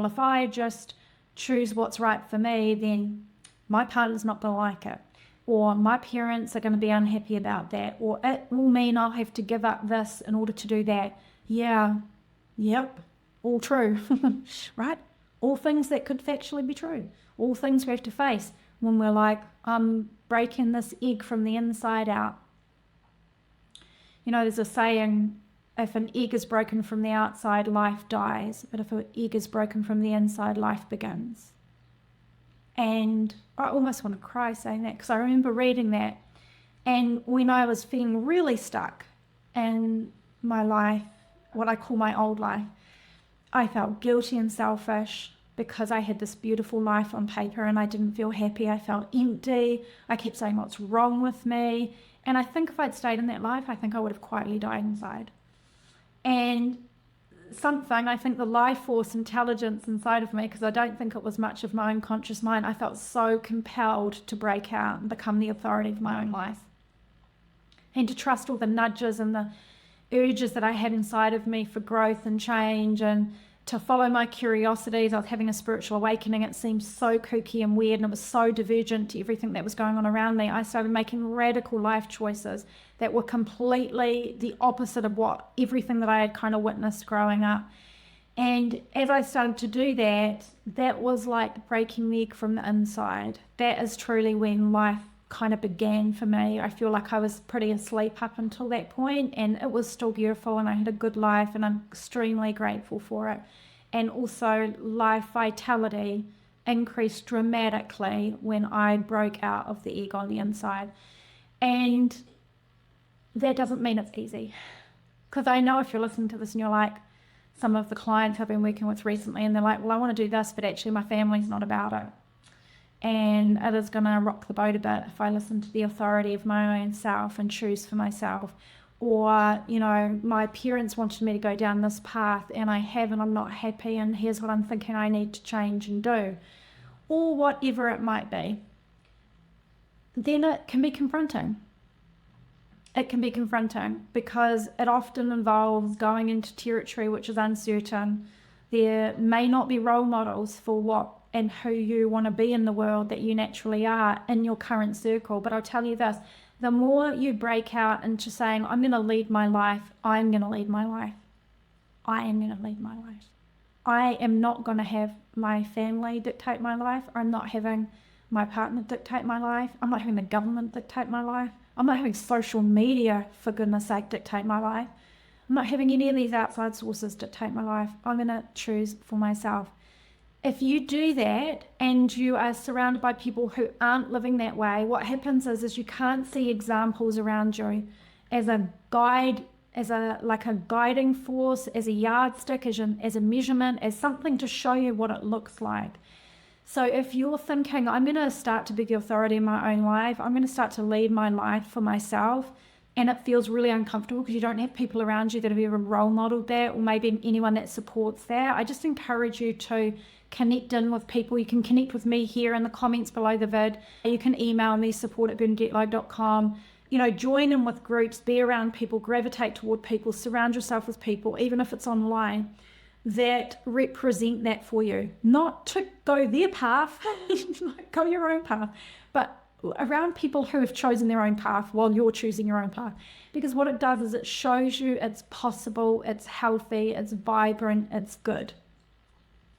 well, if I just choose what's right for me, then my partner's not going to like it, or my parents are going to be unhappy about that, or it will mean I'll have to give up this in order to do that. Yeah, yep, all true, right? All things that could factually be true, all things we have to face when we're like, I'm breaking this egg from the inside out. You know, there's a saying, if an egg is broken from the outside, life dies, but if an egg is broken from the inside, life begins. And I almost want to cry saying that, because I remember reading that, and when I was feeling really stuck in my life, what I call my old life, I felt guilty and selfish because I had this beautiful life on paper and I didn't feel happy. I felt empty. I kept saying, what's wrong with me? And I think if I'd stayed in that life, I think I would have quietly died inside. And I think the life force intelligence inside of me, because I don't think it was much of my unconscious mind, I felt so compelled to break out and become the authority of my own life. And to trust all the nudges and the urges that I had inside of me for growth and change, and to follow my curiosities. I was having a spiritual awakening. It seemed so kooky and weird, and it was so divergent to everything that was going on around me. I started making radical life choices that were completely the opposite of everything that I had kind of witnessed growing up. And as I started to do that, that was like breaking the egg from the inside. That is truly when life kind of began for me. I feel like I was pretty asleep up until that point, and it was still beautiful, and I had a good life, and I'm extremely grateful for it. And also life vitality increased dramatically when I broke out of the egg on the inside. And that doesn't mean it's easy, because I know if you're listening to this and you're like, some of the clients I've been working with recently, and they're like, well, I want to do this, but actually my family's not about it. And it is going to rock the boat a bit if I listen to the authority of my own self and choose for myself. Or, you know, my parents wanted me to go down this path and I have, and I'm not happy, and here's what I'm thinking I need to change and do. Or whatever it might be. Then it can be confronting. It can be confronting because it often involves going into territory which is uncertain. There may not be role models for what and who you want to be in the world that you naturally are in your current circle. But I'll tell you this, the more you break out into saying, I'm going to lead my life, I'm going to lead my life. I am going to lead my life. I am not going to have my family dictate my life. I'm not having my partner dictate my life. I'm not having the government dictate my life. I'm not having social media, for goodness sake, dictate my life. I'm not having any of these outside sources dictate my life. I'm going to choose for myself. If you do that and you are surrounded by people who aren't living that way, what happens is you can't see examples around you as a guide, as a guiding force, as a yardstick, as a measurement, as something to show you what it looks like. So if you're thinking, I'm going to start to be the authority in my own life, I'm going to start to lead my life for myself, and it feels really uncomfortable because you don't have people around you that have ever role modeled that, or maybe anyone that supports that, I just encourage you to connect in with people. You can connect with me here in the comments below the vid. You can email me, support@bernadettelogue.com. You know, join in with groups, be around people, gravitate toward people, surround yourself with people, even if it's online, that represent that for you. Not to go their path, go your own path, but around people who have chosen their own path while you're choosing your own path. Because what it does is it shows you it's possible, it's healthy, it's vibrant, it's good.